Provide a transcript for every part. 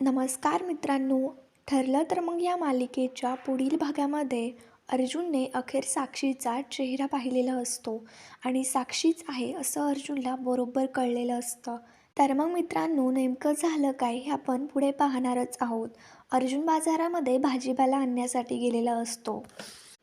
नमस्कार मित्रांनो. ठरलं तर मग या मालिकेच्या पुढील भागामध्ये अर्जुनने अखेर साक्षीचा चेहरा पाहिलेला असतो आणि साक्षीच आहे असं अर्जुनला बरोबर कळलेलं असतं. तर मग मित्रांनो, नेमकं झालं काय हे आपण पुढे पाहणारच आहोत. अर्जुन बाजारामध्ये भाजीपाला आणण्यासाठी गेलेला असतो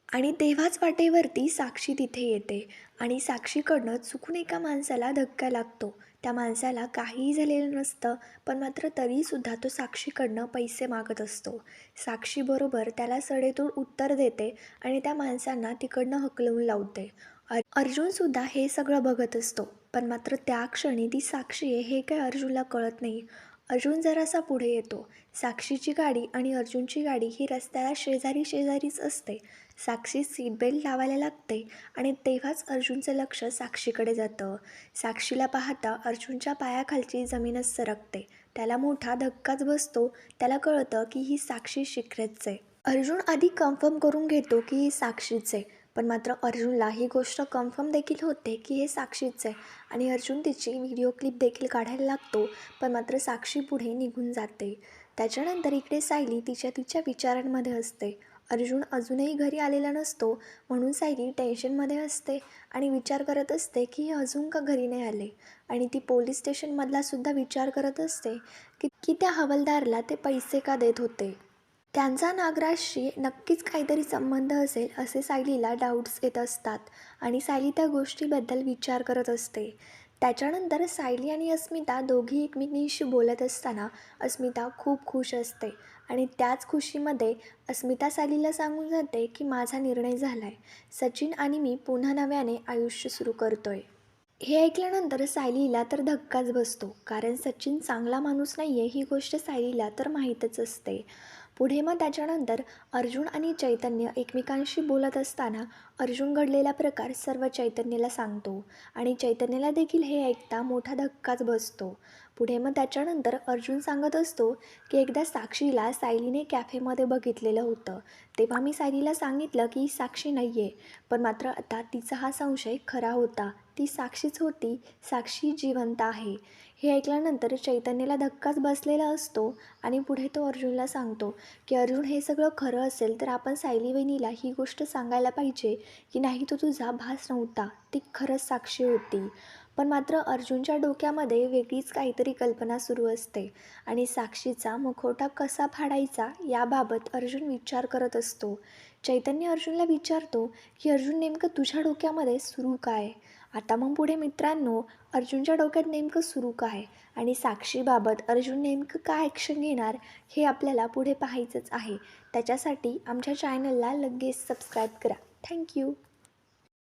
आणि तेव्हाच वाटेवरती साक्षी तिथे येते आणि साक्षीकडनं चुकून एका माणसाला धक्का लागतो. त्या माणसाला काहीही झालेलं नसतं, पण मात्र तरीसुद्धा तो साक्षीकडनं पैसे मागत असतो. साक्षी बरोबर त्याला सडेतोड उत्तर देते आणि त्या माणसांना तिकडनं हकलवून लावते. अर्जुनसुद्धा हे सगळं बघत असतो, पण मात्र त्या क्षणी ती साक्षी आहे हे काय अर्जुनला कळत नाही. अर्जुन जरासा पुढे येतो. साक्षीची गाडी आणि अर्जुनची गाडी ही रस्त्याला शेजारी शेजारीच असते. साक्षी सीट बेल्ट लावायला लागते आणि तेव्हाच अर्जुनचं लक्ष साक्षीकडे जातं. साक्षीला पाहता अर्जुनच्या पायाखालची जमीनच सरकते. त्याला मोठा धक्काच बसतो. त्याला कळतं की ही साक्षी शिखरेच आहे. अर्जुन आधी कन्फर्म करून घेतो की ही साक्षीच आहे, पण मात्र अर्जुनला ही गोष्ट कन्फर्म देखील होते की हे साक्षीच आहे आणि अर्जुन तिची व्हिडिओ क्लिप देखील काढायला लागतो, पण मात्र साक्षी पुढे निघून जाते. त्याच्यानंतर इकडे सायली तिच्या विचारांमध्ये असते. अर्जुन अजूनही घरी आलेला नसतो, म्हणून सायली टेन्शनमध्ये असते आणि विचार करत असते की हे अजून का घरी नाही आले. आणि ती पोलीस स्टेशनमधला सुद्धा विचार करत असते की त्या हवालदारला ते पैसे का देत होते. त्यांचा नागराजशी नक्कीच काहीतरी संबंध असेल असे सायलीला डाऊट्स येत असतात आणि सायली त्या गोष्टीबद्दल विचार करत असते. त्याच्यानंतर सायली आणि अस्मिता दोघी एकमेकींशी बोलत असताना अस्मिता खूप खुश असते आणि त्याच खुशीमध्ये अस्मिता सायलीला सांगून जाते की माझा निर्णय झाला आहे. सचिन आणि मी पुन्हा नव्याने आयुष्य सुरू करतोय. हे ऐकल्यानंतर सायलीला तर धक्काच बसतो, कारण सचिन चांगला माणूस नाही आहे ही गोष्ट सायलीला तर माहीतच असते. पुढे मग त्याच्यानंतर अर्जुन आणि चैतन्य एकमेकांशी बोलत असताना अर्जुन घडलेला प्रकार सर्व चैतन्याला सांगतो आणि चैतन्याला देखील हे ऐकता मोठा धक्काच बसतो. पुढे मग त्याच्यानंतर अर्जुन सांगत असतो की एकदा साक्षीला सायलीने कॅफेमध्ये बघितलेलं होतं, तेव्हा मी सायलीला सांगितलं की ही साक्षी नाही आहे, पण मात्र आता तिचा हा संशय खरा होता. ती साक्षीच होती. साक्षी जिवंत आहे. हे ऐकल्यानंतर चैतन्याला धक्काच बसलेला असतो आणि पुढे तो अर्जुनला सांगतो की अर्जुन, हे सगळं खरं असेल तर आपण सायली वहिनीला ही गोष्ट सांगायला पाहिजे की नाही, तो तुझा भास नव्हता, ती खरंच साक्षी होती. पण मात्र अर्जुनच्या डोक्यामध्ये वेगळीच काहीतरी कल्पना सुरू असते आणि साक्षीचा मुखवटा कसा फाडायचा याबाबत अर्जुन विचार करत असतो. चैतन्य अर्जुनला विचारतो की अर्जुन, नेमकं तुझ्या डोक्यामध्ये सुरू काय? आता मग पुढे मित्रांनो, अर्जुनच्या डोक्यात नेमकं सुरू काय आणि साक्षीबाबत अर्जुन नेमकं काय ॲक्शन घेणार हे आपल्याला पुढे पाहायचंच आहे. त्याच्यासाठी आमच्या चॅनलला लगेच सबस्क्राईब करा. थँक्यू.